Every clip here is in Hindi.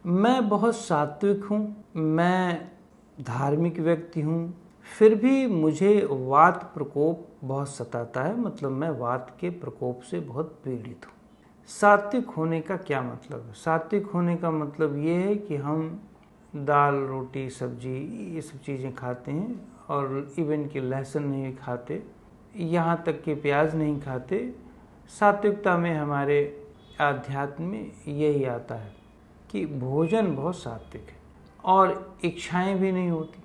मैं बहुत सात्विक हूँ, मैं धार्मिक व्यक्ति हूँ, फिर भी मुझे वात प्रकोप बहुत सताता है। मतलब मैं वात के प्रकोप से बहुत पीड़ित हूँ। सात्विक होने का क्या मतलब है? सात्विक होने का मतलब ये है कि हम दाल रोटी सब्जी ये सब चीज़ें खाते हैं और इवन कि लहसुन नहीं खाते, यहाँ तक कि प्याज नहीं खाते। सात्विकता में हमारे आध्यात्म में यही आता है कि भोजन बहुत सात्विक है और इच्छाएं भी नहीं होती,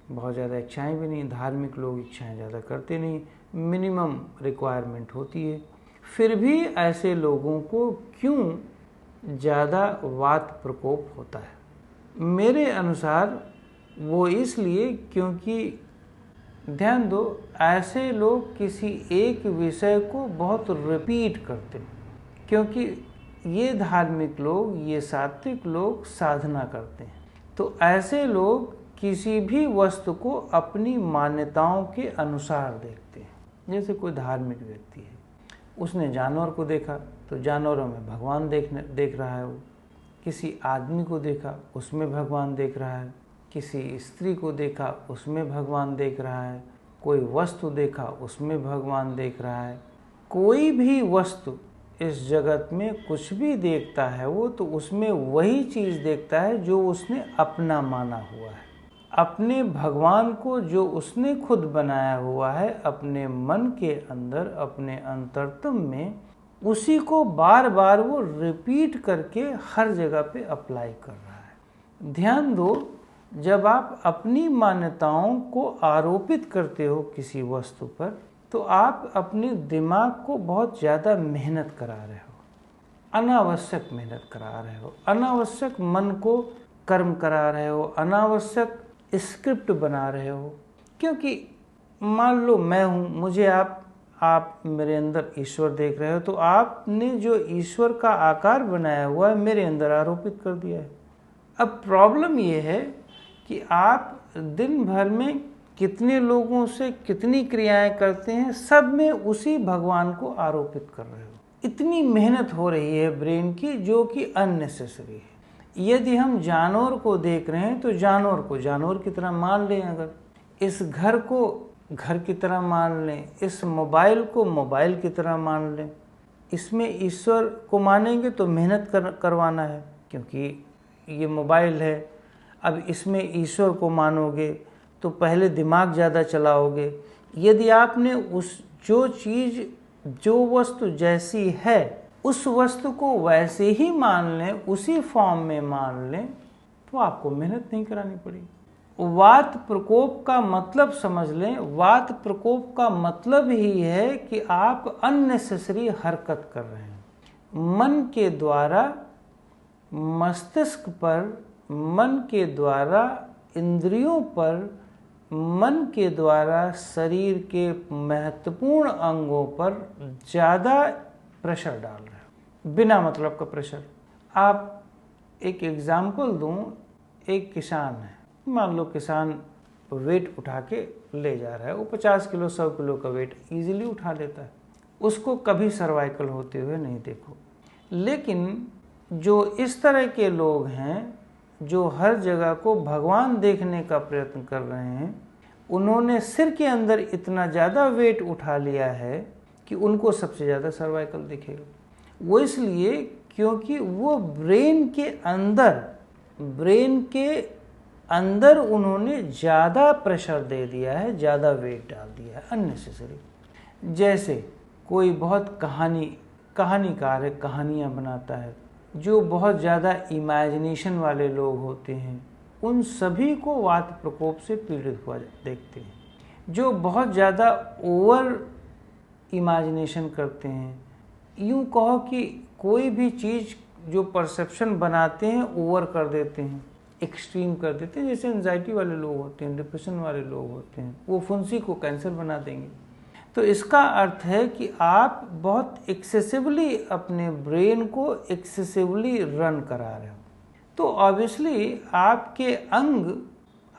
बहुत ज़्यादा इच्छाएं भी नहीं। धार्मिक लोग इच्छाएं ज़्यादा करते नहीं, मिनिमम रिक्वायरमेंट होती है। फिर भी ऐसे लोगों को क्यों ज़्यादा वात प्रकोप होता है? मेरे अनुसार वो इसलिए क्योंकि ध्यान दो, ऐसे लोग किसी एक विषय को बहुत रिपीट करते हैं। क्योंकि ये धार्मिक लोग, ये सात्विक लोग साधना करते हैं, तो ऐसे लोग किसी भी वस्तु को अपनी मान्यताओं के अनुसार देखते हैं। जैसे कोई धार्मिक व्यक्ति है, उसने जानवर को देखा तो जानवरों में भगवान देख रहा है। वो किसी आदमी को देखा, उसमें भगवान देख रहा है। किसी स्त्री को देखा, उसमें भगवान देख रहा है। कोई वस्तु देखा, उसमें भगवान देख रहा है। कोई भी वस्तु इस जगत में कुछ भी देखता है वो तो उसमें वही चीज़ देखता है जो उसने अपना माना हुआ है। अपने भगवान को जो उसने खुद बनाया हुआ है अपने मन के अंदर, अपने अंतरतम में, उसी को बार बार वो रिपीट करके हर जगह पे अप्लाई कर रहा है। ध्यान दो, जब आप अपनी मान्यताओं को आरोपित करते हो किसी वस्तु पर, तो आप अपने दिमाग को बहुत ज़्यादा मेहनत करा रहे हो, अनावश्यक मेहनत करा रहे हो, अनावश्यक मन को कर्म करा रहे हो, अनावश्यक स्क्रिप्ट बना रहे हो। क्योंकि मान लो मैं हूँ, मुझे आप मेरे अंदर ईश्वर देख रहे हो, तो आपने जो ईश्वर का आकार बनाया हुआ है मेरे अंदर आरोपित कर दिया है। अब प्रॉब्लम ये है कि आप दिन भर में कितने लोगों से कितनी क्रियाएं करते हैं, सब में उसी भगवान को आरोपित कर रहे हो। इतनी मेहनत हो रही है ब्रेन की जो कि अननेसेसरी है। यदि हम जानवर को देख रहे हैं तो जानवर को जानवर की तरह मान लें, अगर इस घर को घर की तरह मान लें, इस मोबाइल को मोबाइल की तरह मान लें। इसमें ईश्वर को मानेंगे तो मेहनत करवाना है क्योंकि ये मोबाइल है। अब इसमें ईश्वर को मानोगे तो पहले दिमाग ज़्यादा चलाओगे। यदि आपने उस जो वस्तु जैसी है उस वस्तु को वैसे ही मान लें, उसी फॉर्म में मान लें, तो आपको मेहनत नहीं करानी पड़ेगी। वात प्रकोप का मतलब समझ लें, वात प्रकोप का मतलब ही है कि आप अननेसेसरी हरकत कर रहे हैं। मन के द्वारा मस्तिष्क पर, मन के द्वारा इंद्रियों पर, मन के द्वारा शरीर के महत्वपूर्ण अंगों पर ज़्यादा प्रेशर डाल रहे हो, बिना मतलब का प्रेशर। आप एक एग्जाम्पल दूं, एक किसान है, मान लो किसान वेट उठा के ले जा रहा है, वो 50 किलो 100 किलो का वेट इजीली उठा लेता है, उसको कभी सर्वाइकल होते हुए नहीं देखो। लेकिन जो इस तरह के लोग हैं जो हर जगह को भगवान देखने का प्रयत्न कर रहे हैं, उन्होंने सिर के अंदर इतना ज़्यादा वेट उठा लिया है कि उनको सबसे ज़्यादा सर्वाइकल दिखेगा। वो इसलिए क्योंकि वो ब्रेन के अंदर उन्होंने ज़्यादा प्रेशर दे दिया है, ज़्यादा वेट डाल दिया है अननेसेसरी। जैसे कोई बहुत कहानीकार है, कहानियाँ बनाता है, जो बहुत ज़्यादा इमेजिनेशन वाले लोग होते हैं, उन सभी को वात प्रकोप से पीड़ित हुआ देखते हैं। जो बहुत ज़्यादा ओवर इमेजिनेशन करते हैं, यूँ कहो कि कोई भी चीज़ जो परसेप्शन बनाते हैं ओवर कर देते हैं, एक्सट्रीम कर देते हैं। जैसे एंजाइटी वाले लोग होते हैं, डिप्रेशन वाले लोग होते हैं, वो फुंसी को कैंसर बना देंगे। तो इसका अर्थ है कि आप बहुत एक्सेसिवली अपने ब्रेन को एक्सेसिवली रन करा रहे हो। तो ऑब्वियसली आपके अंग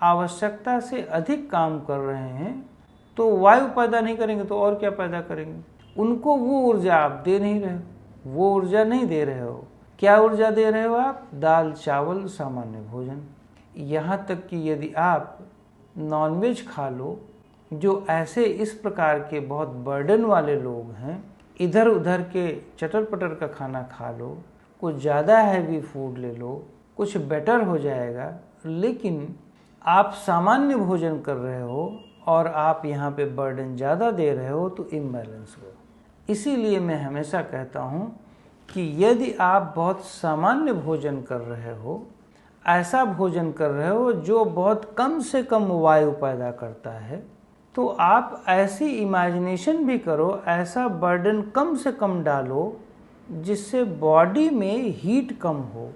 आवश्यकता से अधिक काम कर रहे हैं, तो वायु पैदा नहीं करेंगे तो और क्या पैदा करेंगे? उनको वो ऊर्जा आप दे नहीं रहे हो, वो ऊर्जा नहीं दे रहे हो। क्या ऊर्जा दे रहे हो आप? दाल चावल सामान्य भोजन। यहाँ तक कि यदि आप नॉनवेज खा लो, जो ऐसे इस प्रकार के बहुत बर्डन वाले लोग हैं, इधर उधर के चटर पटर का खाना खा लो, कुछ ज़्यादा हैवी फूड ले लो, कुछ बेटर हो जाएगा। लेकिन आप सामान्य भोजन कर रहे हो और आप यहाँ पे बर्डन ज़्यादा दे रहे हो, तो इम्बैलेंस हो। इसीलिए मैं हमेशा कहता हूँ कि यदि आप बहुत सामान्य भोजन कर रहे हो, ऐसा भोजन कर रहे हो जो बहुत कम से कम वायु पैदा करता है, तो आप ऐसी इमेजिनेशन भी करो, ऐसा बर्डन कम से कम डालो जिससे बॉडी में हीट कम हो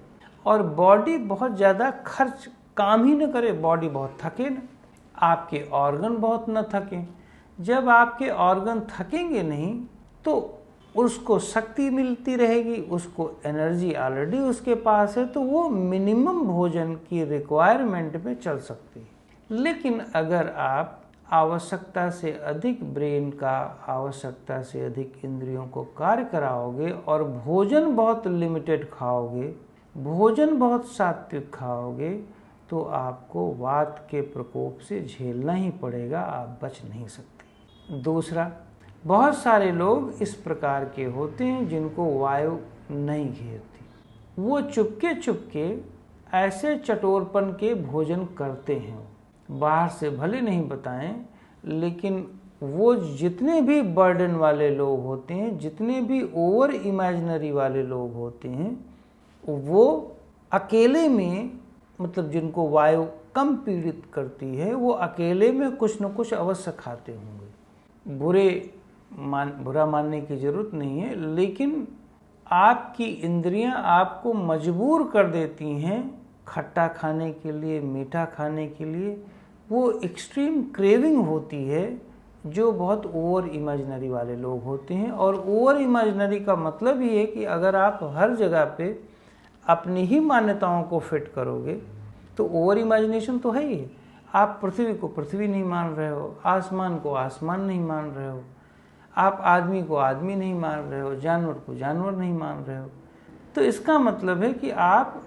और बॉडी बहुत ज़्यादा खर्च काम ही न करे, बॉडी बहुत थके न, आपके ऑर्गन बहुत न थकें। जब आपके ऑर्गन थकेंगे नहीं तो उसको शक्ति मिलती रहेगी, उसको एनर्जी ऑलरेडी उसके पास है, तो वो मिनिमम भोजन की रिक्वायरमेंट में चल सकती है। लेकिन अगर आप आवश्यकता से अधिक ब्रेन का, आवश्यकता से अधिक इंद्रियों को कार्य कराओगे और भोजन बहुत लिमिटेड खाओगे, भोजन बहुत सात्विक खाओगे, तो आपको वात के प्रकोप से झेलना ही पड़ेगा, आप बच नहीं सकते। दूसरा, बहुत सारे लोग इस प्रकार के होते हैं जिनको वायु नहीं घेरती, वो चुपके चुपके ऐसे चटोरपन के भोजन करते हैं, बाहर से भले नहीं बताएं, लेकिन वो जितने भी बर्डन वाले लोग होते हैं, जितने भी ओवर इमेजिनरी वाले लोग होते हैं, वो अकेले में, मतलब जिनको वायु कम पीड़ित करती है, वो अकेले में कुछ न कुछ अवश्य खाते होंगे। बुरा मानने की ज़रूरत नहीं है, लेकिन आपकी इंद्रियां आपको मजबूर कर देती हैं खट्टा खाने के लिए, मीठा खाने के लिए। वो एक्सट्रीम क्रेविंग होती है जो बहुत ओवर इमेजिनरी वाले लोग होते हैं। और ओवर इमेजिनरी का मतलब ये है कि अगर आप हर जगह पे अपनी ही मान्यताओं को फिट करोगे तो ओवर इमेजिनेशन तो है ही। आप पृथ्वी को पृथ्वी नहीं मान रहे हो, आसमान को आसमान नहीं मान रहे हो, आप आदमी को आदमी नहीं मान रहे हो, जानवर को जानवर नहीं मान रहे हो। तो इसका मतलब है कि आप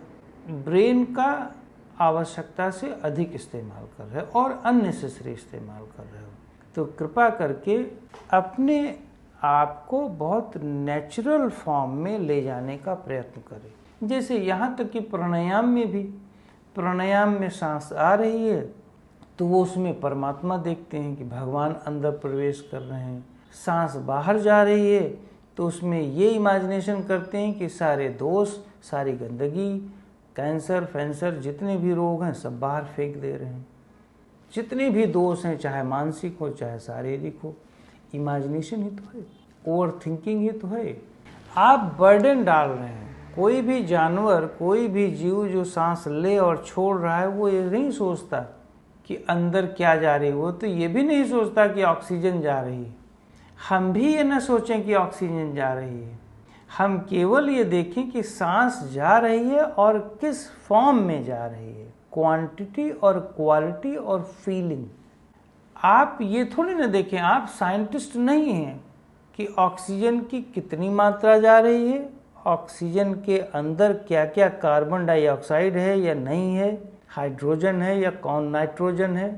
ब्रेन का आवश्यकता से अधिक इस्तेमाल कर रहे हो और अननेसेसरी इस्तेमाल कर रहे हो। तो कृपा करके अपने आप को बहुत नेचुरल फॉर्म में ले जाने का प्रयत्न करें। जैसे यहाँ तक कि प्राणायाम में भी, प्राणायाम में सांस आ रही है तो वो उसमें परमात्मा देखते हैं कि भगवान अंदर प्रवेश कर रहे हैं। सांस बाहर जा रही है तो उसमें ये इमेजिनेशन करते हैं कि सारे दोष, सारी गंदगी, कैंसर फैंसर जितने भी रोग हैं सब बाहर फेंक दे रहे हैं। जितने भी दोष हैं, चाहे मानसिक हो चाहे शारीरिक हो, इमेजिनेशन ही तो है, ओवर थिंकिंग ही तो है। आप बर्डन डाल रहे हैं। कोई भी जानवर, कोई भी जीव जो सांस ले और छोड़ रहा है, वो ये नहीं सोचता कि अंदर क्या जा रही है, वो तो ये भी नहीं सोचता कि ऑक्सीजन जा रही है। हम भी ये ना सोचें कि ऑक्सीजन जा रही है, हम केवल ये देखें कि सांस जा रही है और किस फॉर्म में जा रही है, क्वांटिटी और क्वालिटी और फीलिंग। आप ये थोड़ी ना देखें, आप साइंटिस्ट नहीं हैं कि ऑक्सीजन की कितनी मात्रा जा रही है, ऑक्सीजन के अंदर क्या क्या कार्बन डाइऑक्साइड है या नहीं है, हाइड्रोजन है या कौन नाइट्रोजन है,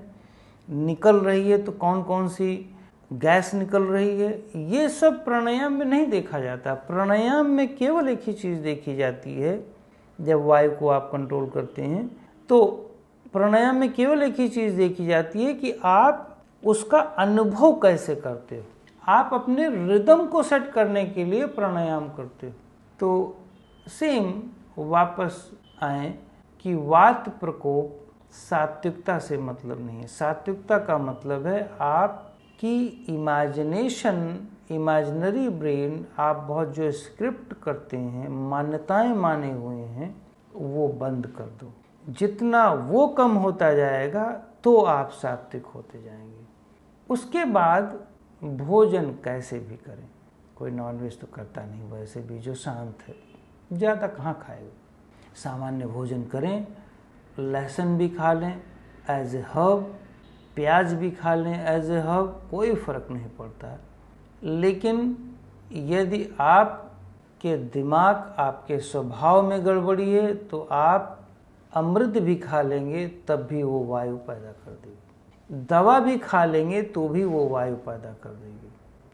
निकल रही है तो कौन कौन सी गैस निकल रही है। ये सब प्राणायाम में नहीं देखा जाता। प्राणायाम में केवल एक ही चीज़ देखी जाती है। जब वायु को आप कंट्रोल करते हैं तो प्राणायाम में केवल एक ही चीज़ देखी जाती है कि आप उसका अनुभव कैसे करते हो। आप अपने रिदम को सेट करने के लिए प्राणायाम करते हो। तो सेम वापस आए कि वात प्रकोप सात्विकता से मतलब नहीं है। सात्विकता का मतलब है आपकी इमेजिनेशन, इमेजिनरी ब्रेन, आप बहुत जो स्क्रिप्ट करते हैं, मान्यताएं माने हुए हैं, वो बंद कर दो। जितना वो कम होता जाएगा तो आप सात्विक होते जाएंगे। उसके बाद भोजन कैसे भी करें, कोई नॉनवेज तो करता नहीं, वैसे भी जो शांत है ज़्यादा कहाँ खाएगा, सामान्य भोजन करें। लहसुन भी खा लें एज ए हर्ब, प्याज भी खा लें एज ए हर्ब, कोई फ़र्क नहीं पड़ता। लेकिन यदि आप कि दिमाग आपके स्वभाव में गड़बड़ी है तो आप अमृत भी खा लेंगे तब भी वो वायु पैदा कर देगी, दवा भी खा लेंगे तो भी वो वायु पैदा कर देगी।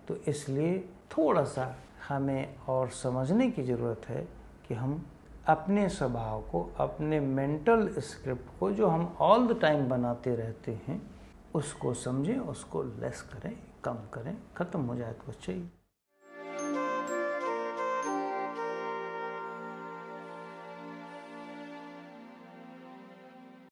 तो इसलिए थोड़ा सा हमें और समझने की ज़रूरत है कि हम अपने स्वभाव को, अपने मेंटल स्क्रिप्ट को जो हम ऑल द टाइम बनाते रहते हैं, उसको समझें, उसको लेस करें, कम करें, ख़त्म हो जाए तो चाहिए।